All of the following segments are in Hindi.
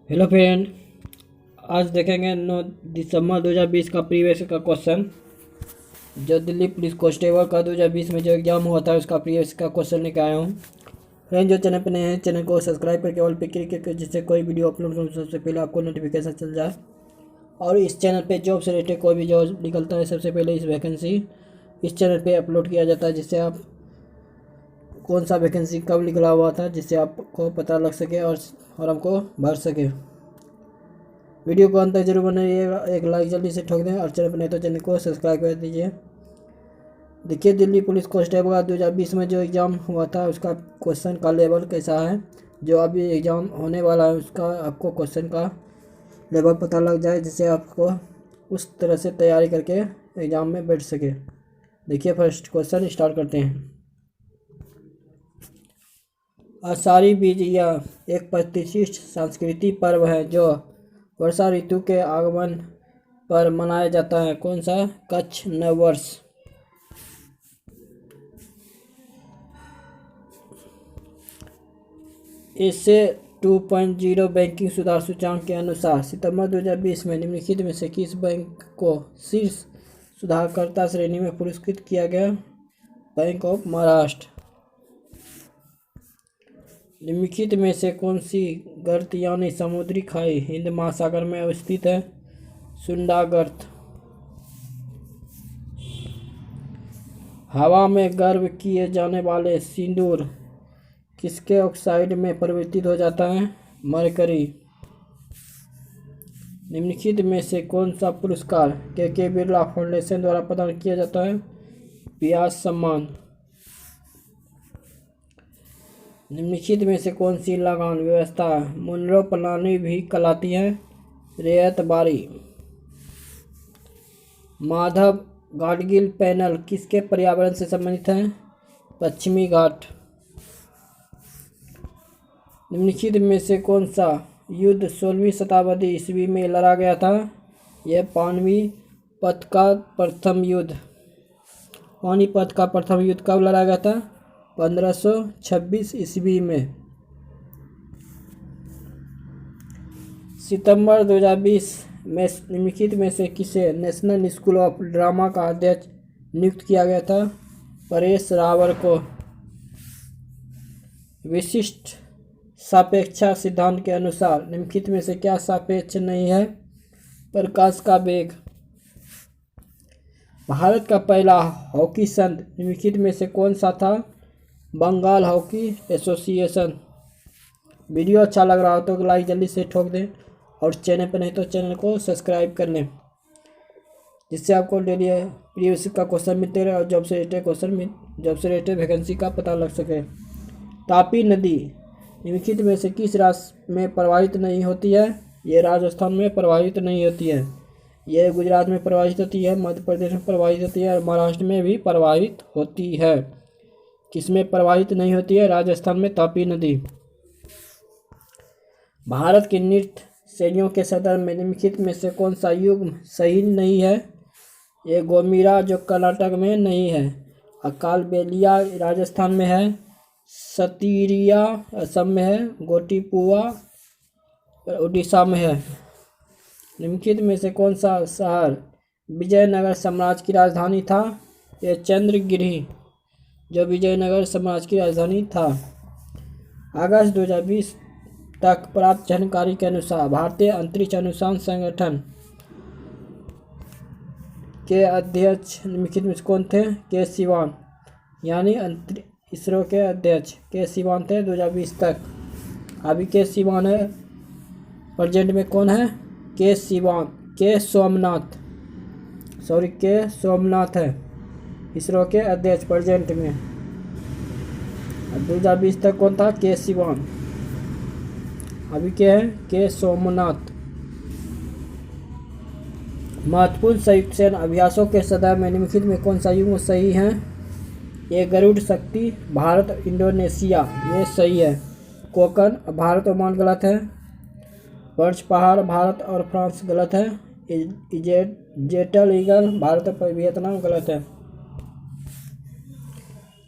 Hello friend. आज देखेंगे 9 दिसंबर 2020 का प्रीवियस का क्वेश्चन। जो दिल्ली पुलिस कांस्टेबल का 2020 में जो एग्जाम हुआ था उसका प्रीवियस का क्वेश्चन लेकर आया हूँ। फ्रेंड, जो चैनल पर नए हैं चैनल को सब्सक्राइब करके ऑल पे क्लिक करके, जिससे कोई वीडियो अपलोड करूँ सबसे पहले आपको नोटिफिकेशन चल जाए। और इस चैनल पे जॉब से रिलेटेड कोई भी जॉब निकलता है सबसे पहले इस वैकेंसी इस चैनल पे अपलोड किया जाता है, जिससे आप कौन सा वैकेंसी कब निकला हुआ था जिससे आपको पता लग सके और फॉर्म को भर सके। वीडियो को अंत तक जरूर बनाइएगा, एक लाइक जल्दी से ठोक दें और चैनल पर नहीं तो चैनल को सब्सक्राइब कर दीजिए। देखिए, दिल्ली पुलिस कांस्टेबल का 2020 में जो एग्ज़ाम हुआ था उसका क्वेश्चन का लेवल कैसा है। जो अभी एग्ज़ाम होने वाला है उसका आपको क्वेश्चन का लेवल पता लग जाए, जिससे आपको उस तरह से तैयारी करके एग्ज़ाम में बैठ सके। देखिए, फर्स्ट क्वेश्चन स्टार्ट करते हैं। आषाढ़ी बीज यह एक प्रतिष्ठित सांस्कृतिक पर्व है जो वर्षा ऋतु के आगमन पर मनाया जाता है। कौन सा? कच्छ नववर्ष। इससे 2.0 बैंकिंग सुधार सूचकांक के अनुसार सितंबर 2020 में निम्नलिखित में से किस बैंक को शीर्ष सुधारकर्ता श्रेणी में पुरस्कृत किया गया? Bank of Maharashtra. निम्नलिखित में से कौन सी गर्त यानी समुद्री खाई हिंद महासागर में अवस्थित है? सुंडा गर्त। हवा में गर्म किए जाने वाले सिंदूर किसके ऑक्साइड में परिवर्तित हो जाता है? मरकरी। निम्नलिखित में से कौन सा पुरस्कार के बिरला फाउंडेशन द्वारा प्रदान किया जाता है? व्यास सम्मान। निम्नलिखित में से कौन सी लगान व्यवस्था मुनरो प्रणाली भी कहलाती है? रियायत बारी। माधव गाडगिल पैनल किसके पर्यावरण से संबंधित है? पश्चिमी घाट। निम्नलिखित में से कौन सा युद्ध 16वीं शताब्दी ईस्वी में लड़ा गया था? यह पानीपत का प्रथम युद्ध। पानीपत का प्रथम युद्ध कब लड़ा गया था? 1526 ईस्वी में। सितंबर 2020 में निम्नलिखित में से किसे नेशनल स्कूल ऑफ ड्रामा का अध्यक्ष नियुक्त किया गया था? परेश रावल को। विशिष्ट सापेक्षता सिद्धांत के अनुसार निम्नलिखित में से क्या सापेक्ष नहीं है? प्रकाश का वेग। भारत का पहला हॉकी संघ निम्नलिखित में से कौन सा था? Bengal hockey association. वीडियो अच्छा लग रहा हो तो लाइक जल्दी से ठोक दें और चैनल पर नहीं तो चैनल को सब्सक्राइब कर लें, जिससे आपको डेली प्रीवियस का क्वेश्चन मिलते रहे और जॉब से रिलेटेड वैकेंसी का पता लग सके। तापी नदी निम्नलिखित में से किस राज्य में प्रवाहित नहीं होती है? ये राजस्थान में प्रवाहित नहीं होती है। यह गुजरात में प्रवाहित होती है, मध्य प्रदेश में प्रवाहित होती है और महाराष्ट्र में भी प्रवाहित होती है। किसमें प्रवाहित नहीं होती है? राजस्थान में तापी नदी। भारत की नृत्य शैलियों के संदर्भ में निम्नलिखित में से कौन सा युग्म सही नहीं है? ये गोमीरा जो कर्नाटक में नहीं है, अकालबेलिया राजस्थान में है, सतीरिया असम में है, गोटीपुआ उड़ीसा में है। निम्नलिखित में से कौन सा शहर विजयनगर साम्राज्य की राजधानी था? यह चंद्रगिरी जो विजयनगर साम्राज्य की राजधानी था। अगस्त 2020 तक प्राप्त जानकारी के अनुसार भारतीय अंतरिक्ष अनुसंधान संगठन के अध्यक्ष निम्नलिखित में कौन थे? के सिवान, यानी इसरो के अध्यक्ष के सिवान थे 2020 तक। अभी के सिवान है, प्रेजेंट में कौन है? के सिवान। के सोमनाथ है इसरो के अध्यक्ष प्रेजेंट में। 2020 तक कौन था? के सिवान। अभी क्या है? के सोमनाथ। महत्वपूर्ण संयुक्त सैन्य अभ्यासों के संदर्भ में निम्नलिखित में कौन सा युग्म सही है? ये गरुड़ शक्ति भारत इंडोनेशिया ये सही है। कोकन भारत ओमान गलत है। पर्च पहाड़ भारत और फ्रांस गलत है। जेटल ईगल भारत और वियतनाम गलत है।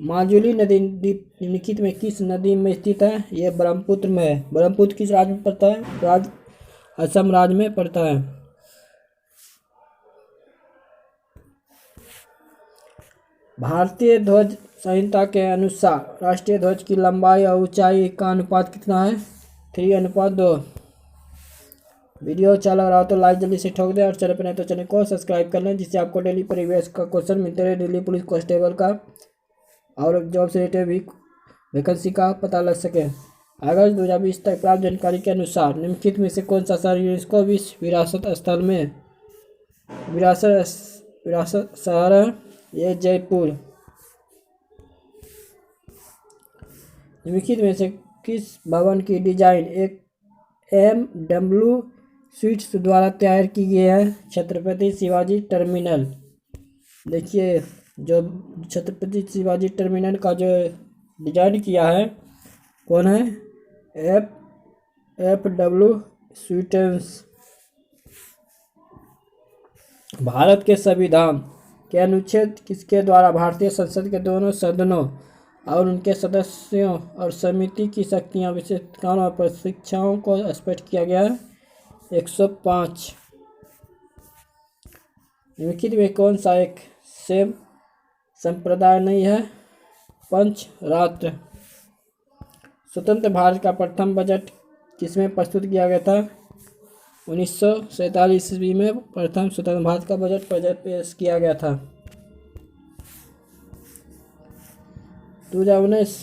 माजुली नदी निम्नलिखित में किस नदी में स्थित है? यह ब्रह्मपुत्र में है। ब्रह्मपुत्र किस राज्य में पड़ता है? असम राज्य में पड़ता है। भारतीय ध्वज संहिता के अनुसार राष्ट्रीय ध्वज की लंबाई और ऊंचाई का अनुपात कितना है? 3:2। वीडियो अच्छा लग रहा हो तो लाइक जल्दी से ठोक दें और चैनल पर नहीं तो चैनल को सब्सक्राइब कर लें, जिससे आपको डेली परिवेश का क्वेश्चन मिलते रहे, दिल्ली पुलिस कांस्टेबल का और जॉब से रिलेटेड भी वैकेंसी का पता लग सके। अगस्त 2020 तक प्राप्त जानकारी के अनुसार निम्नलिखित में से कौन सा शहर यूनेस्को विश्व विरासत स्थल में विरासत शहर है? ये जयपुर। निम्नलिखित में से किस भवन की डिजाइन एक एमडब्ल्यू स्वीट्स द्वारा तैयार की गई है? छत्रपति शिवाजी टर्मिनल। देखिए, जो छत्रपति शिवाजी टर्मिनल का जो डिजाइन किया है कौन है? FW sweets. भारत के संविधान के अनुच्छेद किसके द्वारा भारतीय संसद के दोनों सदनों और उनके सदस्यों और समिति की शक्तियां, विशेषताओं और प्रशिक्षाओं को स्पष्ट किया गया है? 105। निम्नलिखित में कौन सा एक सेम संप्रदाय नहीं है? पंचरात्र। स्वतंत्र भारत का प्रथम बजट किसमें प्रस्तुत किया गया था? 1947 ईस्वी में प्रथम स्वतंत्र भारत का बजट पेश किया गया था। 2019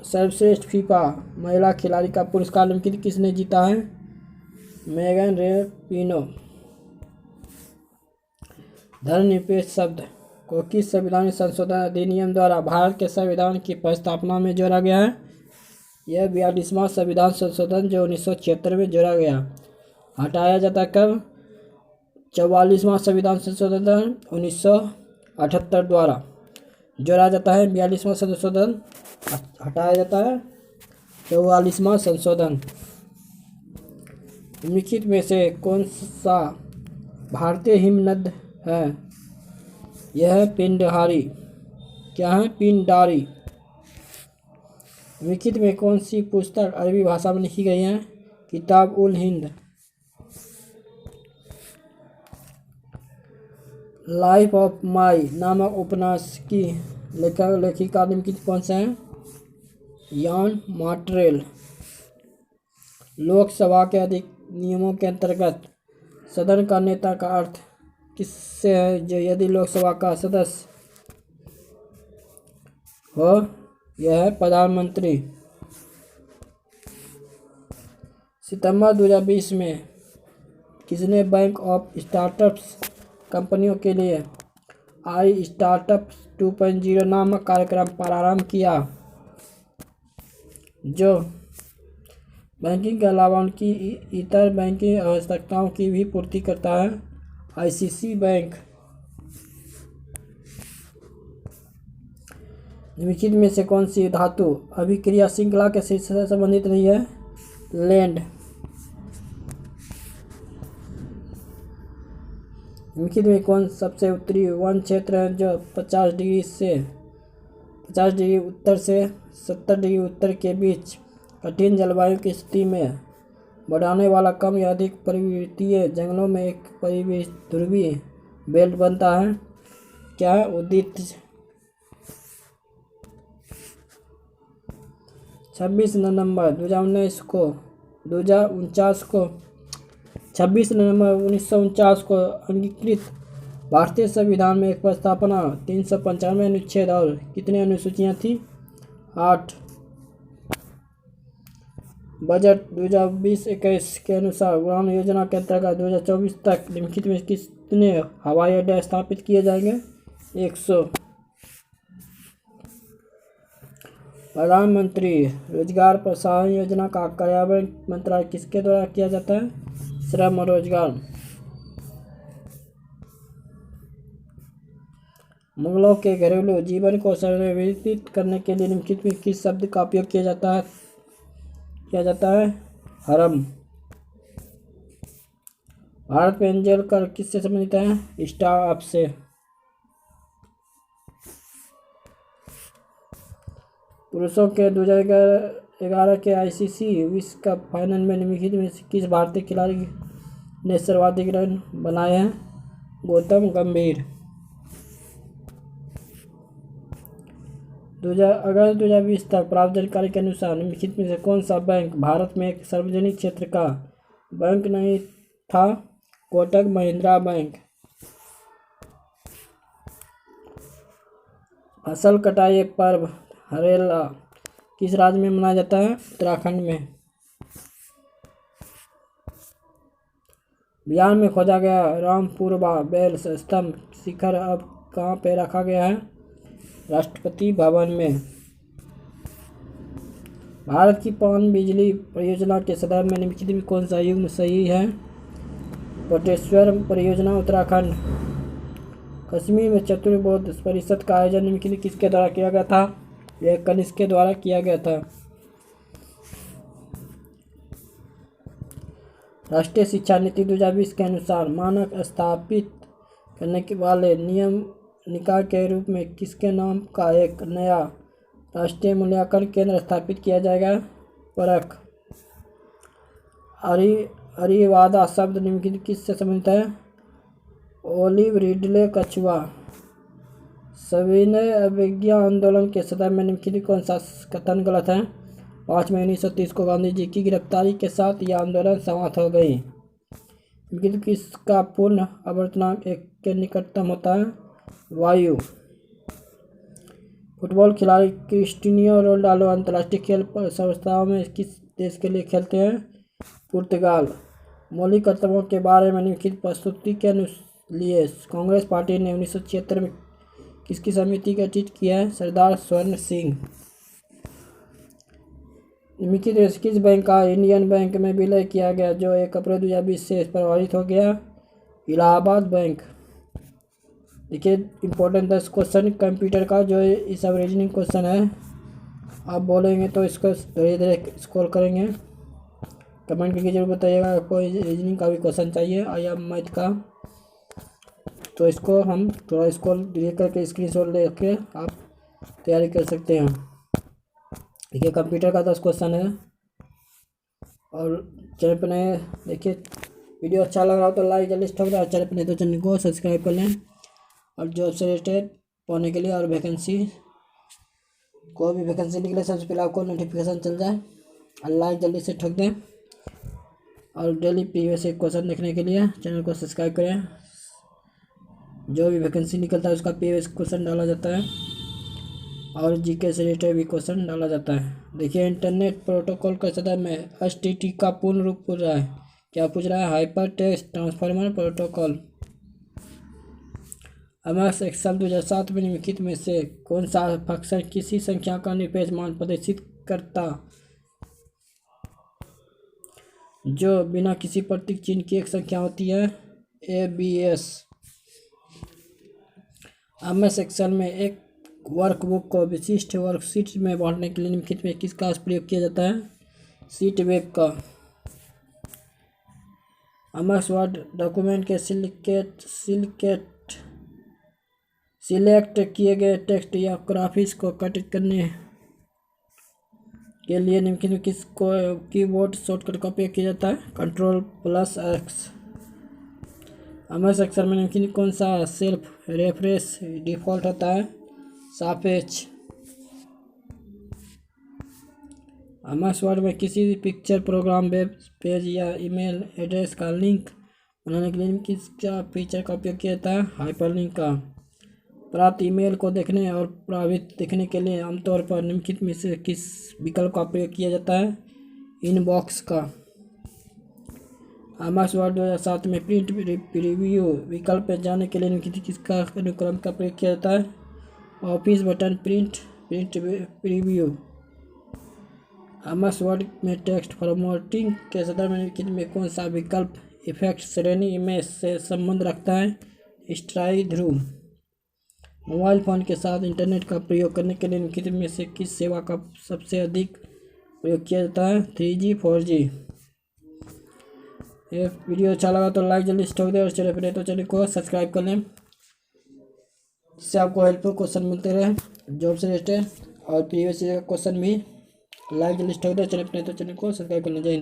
सर्वश्रेष्ठ फीफा महिला खिलाड़ी का पुरस्कार निम्नलिखित किसने जीता है? मेगन रेपिनो। धर्मनिरपेक्ष शब्द को किस संविधान संशोधन अधिनियम द्वारा भारत के संविधान की प्रस्तावना में जोड़ा गया है? यह 42वां संविधान संशोधन जो 1976 में जोड़ा गया। हटाया जाता कब? 44वां संविधान संशोधन 1978 द्वारा जोड़ा जाता है। 42वां संशोधन हटाया जाता है। 44वां संशोधन। निम्नलिखित में से कौन सा भारतीय हिमनद है? यह है पिंडहारी। क्या है? पिंडारी। निम्नलिखित में कौन सी पुस्तक अरबी भाषा में लिखी गई है? किताब ul Hind. Life of my नामक उपन्यास की लेखिका निम्नलिखित कौन से हैं? यान मार्टेल। लोकसभा के अधिनियमों के अंतर्गत सदन का नेता का अर्थ किससे है? जो यदि लोकसभा का सदस्य हो, यह है प्रधानमंत्री। सितंबर 2020 में किसने बैंक ऑफ स्टार्टअप्स कंपनियों के लिए आई स्टार्टअप 2.0 नामक कार्यक्रम प्रारंभ किया, जो बैंकिंग के अलावा उनकी इतर बैंकिंग आवश्यकताओं की भी पूर्ति करता है? ICC bank. निम्नलिखित में से कौन सी धातु अभिक्रिया श्रृंखला के शीर्ष से संबंधित नहीं है? लैंड। निम्नलिखित में कौन सबसे उत्तरी वन क्षेत्र है जो 50 डिग्री उत्तर से 70 डिग्री उत्तर के बीच कठिन जलवायु की स्थिति में बढ़ाने वाला कम या अधिक पर्वतीय जंगलों में एक ध्रुवीय बेल्ट बनता है? क्या है? उदित। 26 नवंबर 1949 को अंगीकृत भारतीय संविधान में एक प्रस्तावना 395 अनुच्छेद और कितने अनुसूचियां थी? 8। बजट 2020-21 के अनुसार उड़ान योजना के अंतर्गत 2024 तक निम्नलिखित में कितने हवाई अड्डे स्थापित किए जाएंगे? 100। प्रधानमंत्री रोजगार प्रोत्साहन योजना का कार्यान्वयन मंत्रालय किसके द्वारा किया जाता है? श्रम और रोजगार। मुगलों के घरेलू जीवन को संवर्धित करने के लिए निम्नलिखित में किस शब्द का उपयोग किया जाता है? हरम। भारत में एंजल कर किससे संबंधित है? स्टार्टअप से। पुरुषों के 2011 2011 के आईसीसी विश्व कप फाइनल में निम्नलिखित में से किस भारतीय खिलाड़ी ने सर्वाधिक रन बनाए हैं? गौतम गंभीर। 2000 अगस्त 2020 तक प्राप्त जानकारी के अनुसार निम्नलिखित में से कौन सा बैंक भारत में एक सार्वजनिक क्षेत्र का बैंक नहीं था? कोटक महिंद्रा बैंक। फसल कटाई पर्व हरेला किस राज्य में मनाया जाता है? उत्तराखंड में। बिहार में खोजा गया रामपुरवा बेल स्तंभ शिखर अब कहाँ पे रखा गया है? राष्ट्रपति भवन में। भारत की पवन बिजली परियोजना के संदर्भ में निम्नलिखित में कौन सा युग्म सही है? कोटेश्वर परियोजना उत्तराखंड। कश्मीर में चतुर्बोध परिषद का आयोजन निम्नलिखित किसके द्वारा किया गया था? यह कनिष्क के द्वारा किया गया था। राष्ट्रीय शिक्षा नीति 2020 के अनुसार मानक स्थापित करने के वाले नियम निकाय के रूप में किसके नाम का एक नया राष्ट्रीय मूल्यांकन केंद्र स्थापित किया जाएगा? परख। अरीवादा शब्द निम्नलिखित किससे संबंधित है? ओलिव रिडले कछुआ। सविनय अवज्ञा आंदोलन के संदर्भ में निम्नलिखित कौन सा कथन गलत है? 5 मई 1930 को गांधी जी की गिरफ्तारी के साथ यह आंदोलन समाप्त हो गई। निम्नलिखित किसका पूर्ण आवर्तनांक 1 के निकटतम होता है? वायु। फुटबॉल खिलाड़ी क्रिस्टियानो रोनाल्डो अंतर्राष्ट्रीय खेल संस्थाओं में किस देश के लिए खेलते हैं? पुर्तगाल। मौलिक कर्तव्यों के बारे में निम्नलिखित प्रस्तुति के लिए कांग्रेस पार्टी ने 1976 में किसकी समिति गठित किया है? सरदार स्वर्ण सिंह। निम्नलिखित में किस बैंक का इंडियन बैंक में विलय किया गया जो 1 अप्रैल 2020 से प्रभावित हो गया? इलाहाबाद बैंक। देखिए इंपॉर्टेंट 10 क्वेश्चन कंप्यूटर का जो ये सब रीजनिंग क्वेश्चन है, आप बोलेंगे तो इसको धीरे धीरे स्क्रॉल करेंगे। कमेंट करके जरूर बताइएगा आपको रीजनिंग का भी क्वेश्चन चाहिए या मैथ का, तो इसको हम थोड़ा स्क्रॉल धीरे करके स्क्रीनशॉट लेके आप तैयारी कर सकते हैं। देखिए कंप्यूटर का 10 क्वेश्चन है। और चैनल पर नए देखिए वीडियो अच्छा लग रहा हो तो लाइक जल्दी से ठोक दें, चैनल पर नहीं तो चैनल को सब्सक्राइब कर लें। और जॉब से रिलेटेड पाने के लिए और वैकेंसी कोई भी वैकेंसी निकले सबसे पहले आपको नोटिफिकेशन चल जाए और लाइक जल्दी से ठोक दें। और डेली प्रीवियस क्वेश्चन देखने के लिए चैनल को सब्सक्राइब करें। जो भी वैकेंसी निकलता है उसका प्रीवियस क्वेश्चन डाला जाता है और जीके से रिलेटेड भी क्वेश्चन डाला जाता है। देखिए इंटरनेट प्रोटोकॉल के संदर्भ में HTTP का पूर्ण रूप पूछ रहा है। क्या पूछ रहा है? Hyper text transformer protocol. MS Excel 2007 में निम्नलिखित में से कौन सा फंक्शन किसी संख्या का निरपेक्ष मान प्रदर्शित करता जो बिना किसी प्रतीक चिन्ह की एक संख्या होती है? ABS। MS एक्सेल में एक वर्कबुक को विशिष्ट वर्कशीट में बांटने के लिए निम्नलिखित में किसका प्रयोग किया जाता है? सीट वेब का। MS वर्ड डॉक्यूमेंट के सिलेक्ट किए गए टेक्स्ट या ग्राफिक्स को कट करने के लिए निम्नलिखित में किसको कीबोर्ड शॉर्टकट का उपयोग किया जाता है? Ctrl+X। MS एक्सेल में निम्नलिखित कौन सा सेल्फ रेफरेंस डिफॉल्ट होता है? सापेक्ष। MS वर्ड में किसी भी पिक्चर प्रोग्राम वेब पेज या ईमेल एड्रेस का लिंक बनाने के लिए किसका फीचर का उपयोग किया जाता है? हाइपरलिंक का। प्राप्त ईमेल को देखने और प्रभावित देखने के लिए आमतौर पर निम्नलिखित में से किस विकल्प का प्रयोग किया जाता है? इनबॉक्स का। MS वर्ड 2007 में प्रिंट प्रीव्यू विकल्प पर जाने के लिए निम्नलिखित किसका अनुक्रम का प्रयोग किया जाता है? Office button print preview. MS word में टेक्स्ट फॉर्मेटिंग के संदर्भ में निम्नलिखित में कौन सा विकल्प इफेक्ट श्रेणी इमेज से संबंध रखता है? Strike through. मोबाइल फ़ोन के साथ इंटरनेट का प्रयोग करने के लिए निम्नलिखित में से किस सेवा का सबसे अधिक प्रयोग किया जाता है? 3G 4G। ये वीडियो अच्छा लगा तो लाइक जल्दी से ठोक दें और चैनल पर नहीं तो चैनल को सब्सक्राइब कर लें, जिससे आपको हेल्पफुल क्वेश्चन मिलते रहे जॉब से रिलेटेड और प्रीवियस ईयर का क्वेश्चन भी लाइक जल्दी ठोक दो, चैनल पर नहीं तो चैनल को सब्सक्राइब कर लो। जय हिंद।